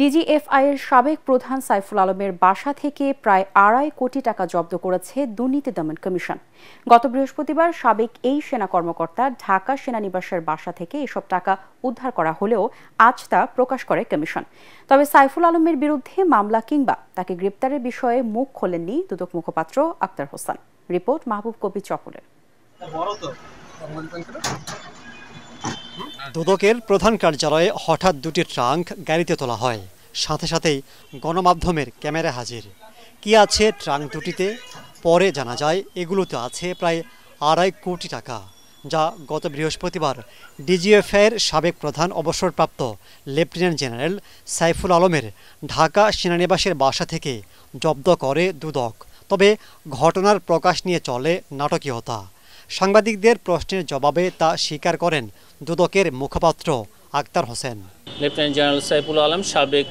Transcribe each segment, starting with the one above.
DGFI এর সাবেক প্রধান সাইফুল আলমের বাসা থেকে প্রায় 2.5 কোটি টাকা জব্দ করেছে দুর্নীতি দমন কমিশন। গত বৃহস্পতিবার সাবেক এই সেনা কর্মকর্তা ঢাকা সেনানিবাসের বাসা থেকে এসব টাকা উদ্ধার করা হলেও আজ তা প্রকাশ করে কমিশন। তবে সাইফুল আলমের বিরুদ্ধে মামলা কিংবা তাকে গ্রেপ্তারের বিষয়ে মুখ খোলেননি দুদক মুখপাত্র আক্তার হোসেন। রিপোর্ট মাহবুব কবির চপলের। দুদকের প্রধান কার্যালয়ে হঠাৎ দুটি ট্রাঙ্ক গাড়িতে তোলা হয়, সাথে সাথেই গণমাধ্যমের ক্যামেরা হাজির। কি আছে ট্রাঙ্ক দুটিতে? পরে জানা যায় এগুলোতে আছে প্রায় 2.5 কোটি টাকা, যা গত বৃহস্পতিবার ডিজিএফআইয়ের সাবেক প্রধান অবসরপ্রাপ্ত লেফটেন্যান্ট জেনারেল সাইফুল আলমের ঢাকা সেনানিবাসের বাসা থেকে জব্দ করে দুদক। তবে ঘটনার প্রকাশ নিয়ে চলে নাটকীয়তা। সাংবাদিকদের প্রশ্নের জবাবে তা স্বীকার করেন দুদকের মুখপাত্র আক্তার হোসেন। লেফটেন্যান্ট জেনারেল সাইফুল আলম সাবেক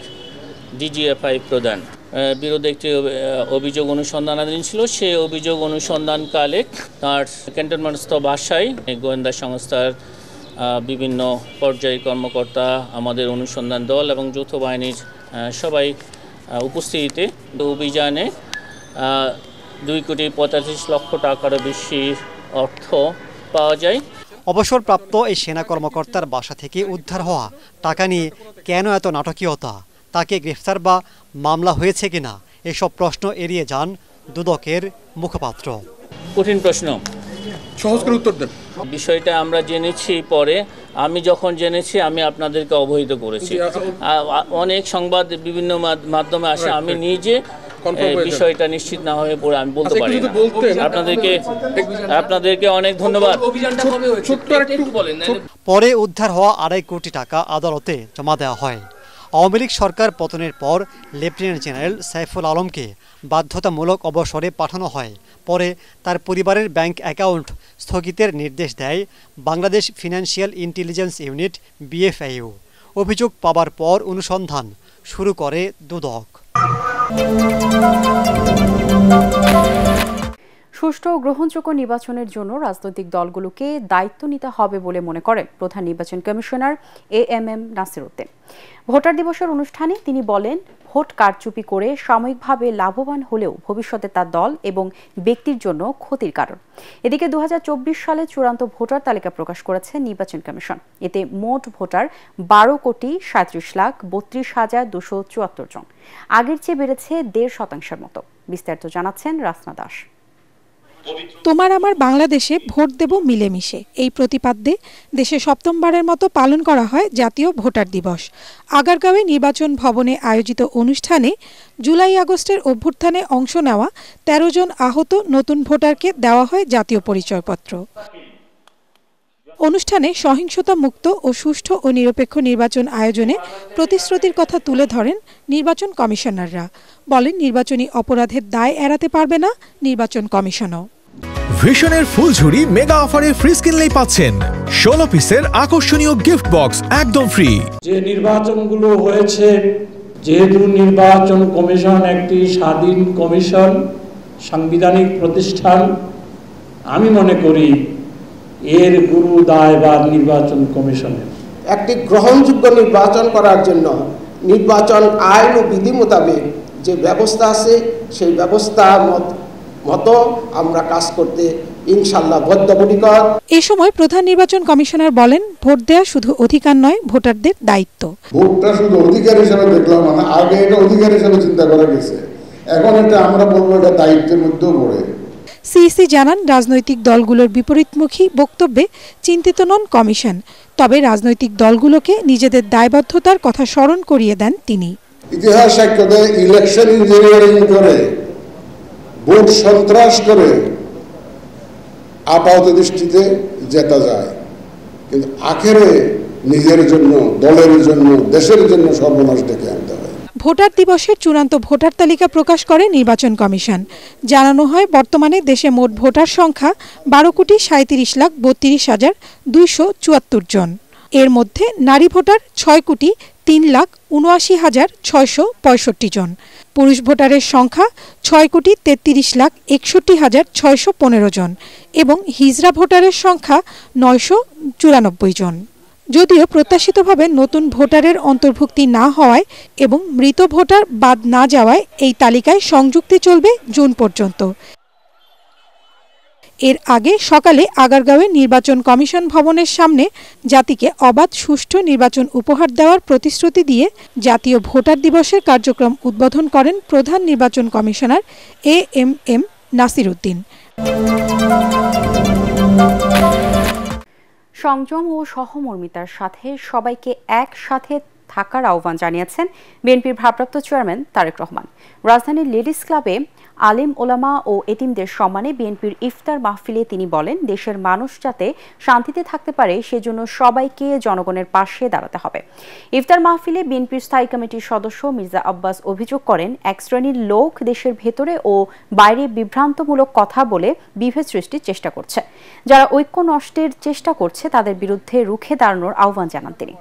ডিজিএফআই প্রধান বিরুদ্ধে একটি অভিযোগ অনুসন্ধানাধীন ছিল। সেই অভিযোগ অনুসন্ধানকালে তার ক্যান্টনমেন্টস্থ বাসায় গোয়েন্দা সংস্থার বিভিন্ন পর্যায়ের কর্মকর্তা, আমাদের অনুসন্ধান দল এবং যৌথ বাহিনীর সবাই উপস্থিতিতে অভিযানে 2,45,00,000 টাকারও বেশি অর্থ পাওয়া যায়। অবসরপ্রাপ্ত এই সেনা কর্মকর্তার বাসা থেকে উদ্ধার হওয়া টাকা নিয়ে কেন এত নাটকীয়তা? তাকে গ্রেফতার বা মামলা হয়েছে কিনা, এসব প্রশ্ন এড়িয়ে যান দুদকের মুখপাত্র। কঠিন প্রশ্ন, সহজ করে উত্তর দেন। বিষয়টা আমরা জেনেছি পরে, আমি যখন জেনেছি আমি আপনাদেরকে অবহিত করেছি। অনেক সংবাদ বিভিন্ন মাধ্যমে আসে, আমি নিজে বিষয়টা নিশ্চিত না হয়ে পড়ে আমি বলতে পারি না। আপনাদেরকে অনেক ধন্যবাদ। পরে উদ্ধার হওয়া 2.5 কোটি টাকা আদালতে জমা দেওয়া হয়। আওয়ামী লীগ সরকার পতনের পর লেফটেন্যান্ট জেনারেল সাইফুল আলমকে বাধ্যতামূলক অবসরে পাঠানো হয়। পরে তার পরিবারের ব্যাংক অ্যাকাউন্ট স্থগিতের নির্দেশ দেয় Bangladesh financial intelligence unit BFIU। অভিযোগ পাবার পর অনুসন্ধান শুরু করে দুদক। সুষ্ঠু ও গ্রহণযোগ্য নির্বাচনের জন্য রাজনৈতিক দলগুলোকে দায়িত্ব নিতে হবে বলে মনে করেন প্রধান নির্বাচন commissioner AMM Nasir Uddin. Voter দিবসের অনুষ্ঠানে তিনি বলেন, ভোট কারচুপি করে সাময়িকভাবে লাভবান হলেও ভবিষ্যতে তার দল এবং ব্যক্তির জন্য ক্ষতির কারণ। এদিকে 2024 সালে চূড়ান্ত ভোটার তালিকা প্রকাশ করেছে নির্বাচন কমিশন। এতে মোট ভোটার 12,37,32,274 জন। আগের চেয়ে বেড়েছে 1.5% মতো। বিস্তারিত জানাচ্ছেন রাসনা দাস। তোমার আমার বাংলাদেশে ভোট দেব মিলেমিশে, এই প্রতিপাদ্যে দেশে সপ্তমবারের মতো পালন করা হয় জাতীয় ভোটার দিবস। আগারগাঁওয়ে নির্বাচন ভবনে আয়োজিত অনুষ্ঠানে জুলাই আগস্টের অভ্যুত্থানে অংশ নেওয়া 13 জন আহত নতুন ভোটারকে দেওয়া হয় জাতীয় পরিচয়পত্র। অনুষ্ঠানে সহিংসতা মুক্ত ও সুষ্ঠু ও নিরপেক্ষ নির্বাচন আয়োজনে প্রতিশ্রুতির কথা তুলে ধরেন নির্বাচন কমিশনাররা। বলেন, নির্বাচনী অপরাধের দায় এড়াতে পারবে না নির্বাচন কমিশনও। ভিশনের ফুলঝুরি মেগা অফারে ফ্রিজ কিনলেই পাচ্ছেন 16 পিসের আকর্ষণীয় গিফট বক্স একদম ফ্রি। যে নির্বাচনগুলো হয়েছে, যেহেতু নির্বাচন কমিশন একটি স্বাধীন কমিশন, সাংবিধানিক প্রতিষ্ঠান, আমি মনে করি এর গুরু দায়ভার নির্বাচন কমিশনের। একটি গ্রহণযোগ্য নির্বাচন করার জন্য নির্বাচন আইন ও বিধি মোতাবেক যে ব্যবস্থা আছে সেই ব্যবস্থা মতো আমরা কাজ করতে ইনশাআল্লাহ বদ্ধপরিকর। এই সময় প্রধান নির্বাচন কমিশনার বলেন, ভোট দেওয়া শুধু অধিকার নয়, ভোটারদের দায়িত্ব। ভোটটা শুধু অধিকার হিসেবে দেখলাম না, আগে এটা অধিকার হিসেবে চিন্তা করা গেছে, এখন এটা আমরা বলবো এটা দায়িত্বের মধ্যেও পড়ে। সিইসি জানান, রাজনৈতিক দলগুলোর বিপরীতমুখী বক্তব্যে চিন্তিত নন কমিশন। তবে রাজনৈতিক দলগুলোকে নিজেদের দায়বদ্ধতার কথা স্মরণ করিয়ে দেন তিনি। ইতিহাস সাক্ষ্য দেয়, ইলেকশন ইঞ্জিনিয়ারিং করে, ভোট সন্ত্রাস করে আপাত দৃষ্টিতে জেতা যায়, কিন্তু আখেরে নিজের জন্য, দলের জন্য, দেশের জন্য সর্বনাশ ডেকে আনতে হয়। ভোটার দিবসের চূড়ান্ত ভোটার তালিকা প্রকাশ করে নির্বাচন কমিশন। জানানো হয়, বর্তমানে দেশে মোট ভোটার সংখ্যা 12,37,32,274 জন। এর মধ্যে নারী ভোটার 6,03,79,665 জন, পুরুষ ভোটারের সংখ্যা 6,33,61,615 জন এবং হিজড়া ভোটারের সংখ্যা 994 জন। যদিও প্রত্যাশিতভাবে নতুন ভোটারের অন্তর্ভুক্তি না হওয়ায় এবং মৃত ভোটার বাদ না যাওয়ায় এই তালিকায় সংযুক্তি চলবে জুন পর্যন্ত। এর আগে সকালে আগারগাঁওয়ে নির্বাচন কমিশন ভবনের সামনে জাতিকে অবাধ সুষ্ঠু নির্বাচন উপহার দেওয়ার প্রতিশ্রুতি দিয়ে জাতীয় ভোটার দিবসের কার্যক্রম উদ্বোধন করেন প্রধান নির্বাচন কমিশনার এএমএম নাসির উদ্দিন। সংযম ও সহমর্মিতার সাথে সবাইকে একসাথে থাকার আহ্বান জানিয়েছেন বিএনপির ভারপ্রাপ্ত চেয়ারম্যান তারেক রহমান। রাজধানীর লেডিস ক্লাবে আলেম ওলামা ও এতিমদের সম্মানে বিএনপির ইফতার মাহফিলে তিনি বলেন, দেশের মানুষ যাতে শান্তিতে থাকতে পারে সেজন্য সবাইকে জনগণের পাশে দাঁড়াতে হবে। ইফতার মাহফিলে বিএনপির স্থায়ী কমিটির সদস্য মির্জা আব্বাস অভিযোগ করেন, এক শ্রেণীর লোক দেশের ভেতরে ও বাইরে বিভ্রান্তমূলক কথা বলে বিভেদ সৃষ্টির চেষ্টা করছে। যারা ঐক্য নষ্টের চেষ্টা করছে তাদের বিরুদ্ধে রুখে দাঁড়ানোর আহ্বান জানান তিনি।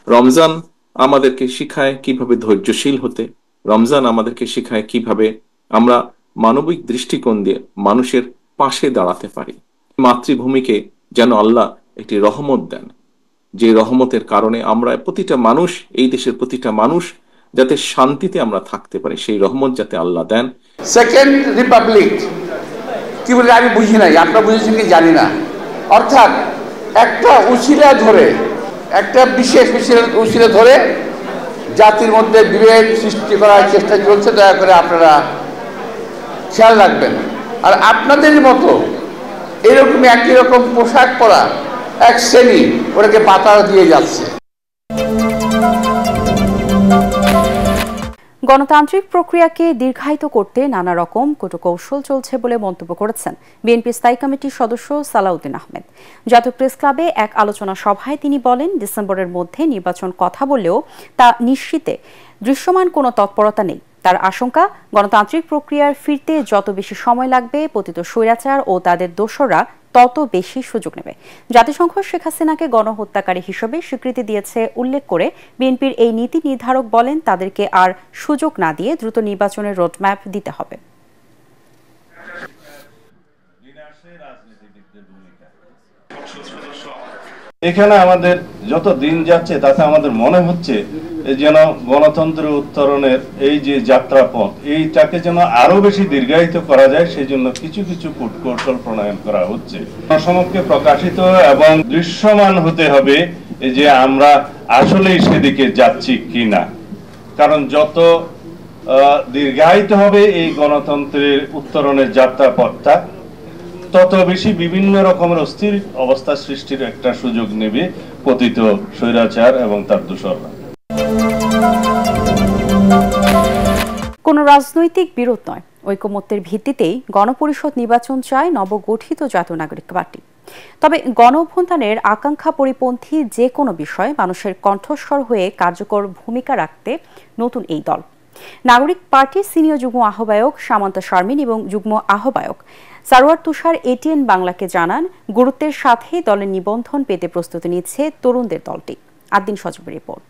রমজান আমাদেরকে শিখায় কিভাবে ধৈর্যশীল হতে, রমজান আমাদেরকে শিখায় কিভাবে আমরা মানবিক দৃষ্টিকোণ দিয়ে মানুষের পাশে দাঁড়াতে পারি। মাতৃভূমিকে যেন আল্লাহ একটি রহমত দেন, যে রহমতের কারণে আমরা প্রতিটা মানুষ, এই দেশের প্রতিটা মানুষ যাতে শান্তিতে আমরা থাকতে পারি, সেই রহমত যাতে আল্লাহ দেন। সেকেন্ড রিপাবলিক কি বলে আমি বুঝি নাই, আপনারা বুঝেছেন কি জানি না। অর্থাৎ একটা উসিলা ধরে, একটা বিশেষ উসিলা ধরে জাতির মধ্যে বিভেদ সৃষ্টি করার চেষ্টা চলছে। দয়া করে আপনারা খেয়াল রাখবেন। আর আপনাদের মতো এরকম একই রকম পোশাক পরা এক শ্রেণী ওটাকে বাতাস দিয়ে যাচ্ছে। গণতান্ত্রিক প্রক্রিয়াকে দীর্ঘায়িত করতে নানা রকম কৌশল চলছে বলে মন্তব্য করেছেন বিএনপি স্থায়ী কমিটির সদস্য সালাউদ্দিন আহমেদ। জাতীয় প্রেস ক্লাবে এক আলোচনা সভায় তিনি বলেন, ডিসেম্বরের মধ্যে নির্বাচন কথা বললেও তা নিশ্চিতে দৃশ্যমান কোনো তৎপরতা নেই। তার আশঙ্কা, গণতান্ত্রিক প্রক্রিয়ার ফিরতে যত বেশি সময় লাগবে, পতিত স্বৈরাচার ও তাদের দোসররা তত বেশি সুযোগ নেবে। জাতিসংঘ শেখ হাসিনাকে গণহত্যাকারী হিসেবে স্বীকৃতি দিয়েছে উল্লেখ করে বিএনপির এই নীতি নির্ধারক বলেন, তাদেরকে আর সুযোগ না দিয়ে দ্রুত নির্বাচনের রোডম্যাপ দিতে হবে। এখানে আমাদের যত দিন যাচ্ছে তাতে আমাদের মনে হচ্ছে যেন গণতন্ত্রের উত্তরণের এই যে যাত্রাপথ, এইটাকে যেন আরো বেশি দীর্ঘায়িত করা যায়, সেই জন্য কিছু কিছু কূটকৌশল প্রণয়ন করা হচ্ছে। জনসমক্ষে প্রকাশিত এবং দৃশ্যমান হতে হবে যে আমরা আসলেই সেদিকে যাচ্ছি কিনা। কারণ যত দীর্ঘায়িত হবে এই গণতন্ত্রের উত্তরণের যাত্রাপথটা, তত বেশি বিভিন্ন রকমের অস্থির অবস্থা সৃষ্টির একটা সুযোগ নেবে পতিত স্বৈরাচার এবং তার দোসররা। কোন রাজনৈতিক বিরোধ নয়, ঐকমত্যের ভিত্তিতেই গণপরিষদ নির্বাচন চায় নবগঠিত জাতীয় নাগরিক পার্টি। তবে গণ অভ্যুত্থানের আকাঙ্ক্ষা পরিপন্থী যে কোনো বিষয়ে মানুষের কণ্ঠস্বর হয়ে কার্যকর ভূমিকা রাখতে নতুন এই দল। নাগরিক পার্টির সিনিয়র যুগ্ম আহ্বায়ক সামান্তা শারমিন এবং যুগ্ম আহ্বায়ক সারোয়ার তুষার এটিএন বাংলাকে জানান, গুরুত্বের সাথে দলের নিবন্ধন পেতে প্রস্তুতি নিচ্ছে তরুণদের দলটি। আদিন সজীবের রিপোর্ট।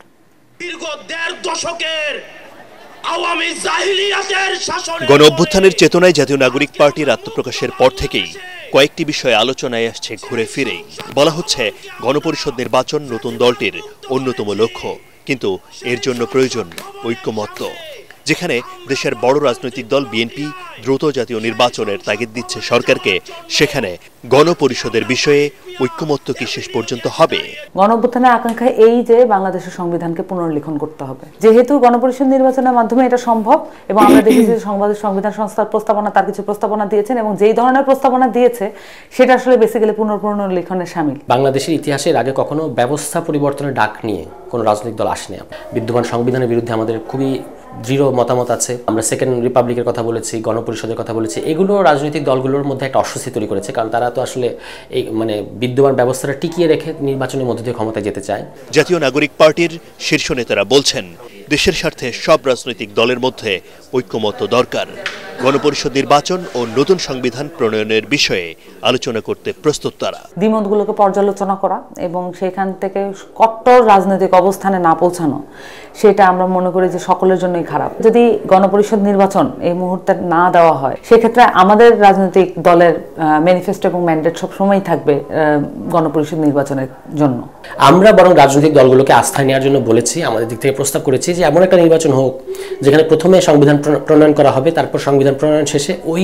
গণ অভ্যুত্থানের চেতনায় জাতীয় নাগরিক পার্টির আত্মপ্রকাশের পর থেকেই কয়েকটি বিষয়ে আলোচনায় আসছে ঘুরে ফিরেই। বলা হচ্ছে গণপরিষদ নির্বাচন নতুন দলটির অন্যতম লক্ষ্য, কিন্তু এর জন্য প্রয়োজন ঐক্যমত্য। যেখানে দেশের বড় রাজনৈতিক দল বিএনপি দ্রুত জাতীয় নির্বাচনের তাগিদ দিচ্ছে সরকারকে, সেখানে গণপরিষদের বিষয়ে ঐক্যমত্য কি শেষ পর্যন্ত হবে? গণঅভ্যুত্থানের আকাঙ্ক্ষা এই যে বাংলাদেশের সংবিধানকে পুনর্লিখন করতে হবে। যেহেতু গণপরিষদ নির্বাচনের মাধ্যমে এটা সম্ভব এবং আমরা দেখেছি সংবিধান সংস্থার প্রস্তাবনা, তার কিছু প্রস্তাবনা দিয়েছেন এবং যেই ধরনের প্রস্তাবনা দিয়েছে সেটা আসলে বেসিক্যালি পুনর্লিখনের শামিল। বাংলাদেশের ইতিহাসের আগে কখনো ব্যবস্থা পরিবর্তনের ডাক নিয়ে কোনো রাজনৈতিক দল আসেনি। বিদ্যমান সংবিধানের বিরুদ্ধে আমাদের খুবই দৃঢ় মতামত আছে। আমরা সেকেন্ড রিপাবলিকের কথা বলেছি, গণপরিষদের কথা বলেছি। এগুলো রাজনৈতিক দলগুলোর মধ্যে একটা অস্বস্তি তৈরি করেছে, কারণ তারা তো আসলে এই বিদ্যমান ব্যবস্থাটা টিকিয়ে রেখে নির্বাচনের মধ্যে দিয়ে ক্ষমতায় যেতে চায়। জাতীয় নাগরিক পার্টির শীর্ষ নেতারা বলছেন, দেশের স্বার্থে সব রাজনৈতিক দলের মধ্যে ঐক্যমত্য দরকার। গণপরিষদ নির্বাচন ও নতুন সংবিধান প্রণয়নের বিষয়ে আলোচনা করতে প্রস্তুত তারা। দ্বিমতগুলোকে পর্যালোচনা করা এবং সেখান থেকে কট্টর রাজনৈতিক অবস্থানে না পৌঁছানো, সেটা আমরা মনে করি যে সকলের জন্যই খারাপ। যদি গণপরিষদ নির্বাচন এই মুহূর্তে না দেওয়া হয়, সেক্ষেত্রে আমাদের রাজনৈতিক দলের ম্যানিফেস্টো এবং ম্যান্ডেট সবসময়ই থাকবে গণপরিষদ নির্বাচনের জন্য। আমরা বরং রাজনৈতিক দলগুলোকে আস্থায় নেওয়ার জন্য বলেছি, আমাদের দিক থেকে প্রস্তাব করেছি যে এমন একটা নির্বাচন হোক যেখানে প্রথমে সংবিধান প্রণয়ন করা হবে, তারপর সংবিধান প্রণয়ন শেষে ওই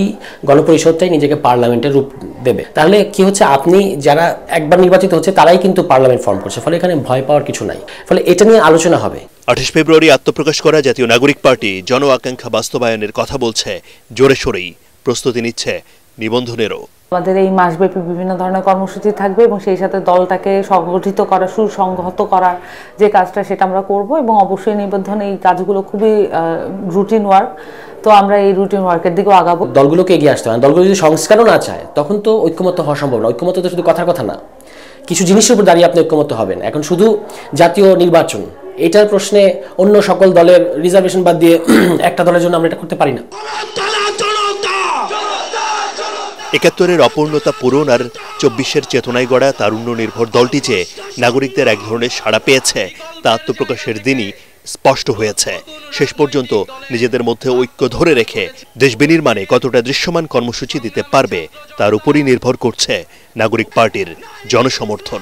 গণপরিষদটাই নিজেকে পার্লামেন্টের রূপ দেবে। তাহলে কি হচ্ছে, আপনি যারা একবার নির্বাচিত হচ্ছে তারাই কিন্তু পার্লামেন্ট ফর্ম করছে, ফলে এখানে ভয় পাওয়ার কিছু নাই। ফলে এটা নিয়ে আলোচনা হবে। 28 ফেব্রুয়ারি আত্মপ্রকাশ করা জাতীয় নাগরিক পার্টি জন আকাঙ্ক্ষা বাস্তবায়নের কথা বলছে, জোরে সোরেই প্রস্তুতি নিচ্ছে নিবন্ধনেরও। আমাদের এই মাসব্যাপী বিভিন্ন ধরনের কর্মসূচি থাকবে এবং সেই সাথে দলটাকে সংগঠিত করা, সুসংহত করার যে কাজটা সেটা আমরা করব এবং অবশ্যই নিবন্ধন এই কাজগুলো খুবই রুটিন ওয়ার্ক। তো আমরা এই রুটিন ওয়ার্কের দিকেও আগাবো। দলগুলোকে এগিয়ে আসতে হবে। দলগুলো যদি সংস্কারও না চায় তখন তো ঐক্যমত্য হওয়া সম্ভব না। ঐক্যমত্য তো শুধু কথার কথা না, কিছু জিনিসের উপর দাঁড়িয়ে আপনি ঐক্যমত্য হবেন। এখন শুধু জাতীয় নির্বাচন এটার প্রশ্নে অন্য সকল দলের রিজার্ভেশন বাদ দিয়ে একটা দলের জন্য আমরা এটা করতে পারি না। ৭১-এর অপূর্ণতা পূরণ আর ২৪-এর চেতনায় গড়া তারুণ্য নির্ভর দলটি যে নাগরিকদের এক ধরনের সাড়া পেয়েছে তা আত্মপ্রকাশের দিনই স্পষ্ট হয়েছে। শেষ পর্যন্ত নিজেদের মধ্যে ঐক্য ধরে রেখে দেশ বিনির্মাণে কতটা দৃশ্যমান কর্মসূচি দিতে পারবে তার উপরই নির্ভর করছে নাগরিক পার্টির জনসমর্থন।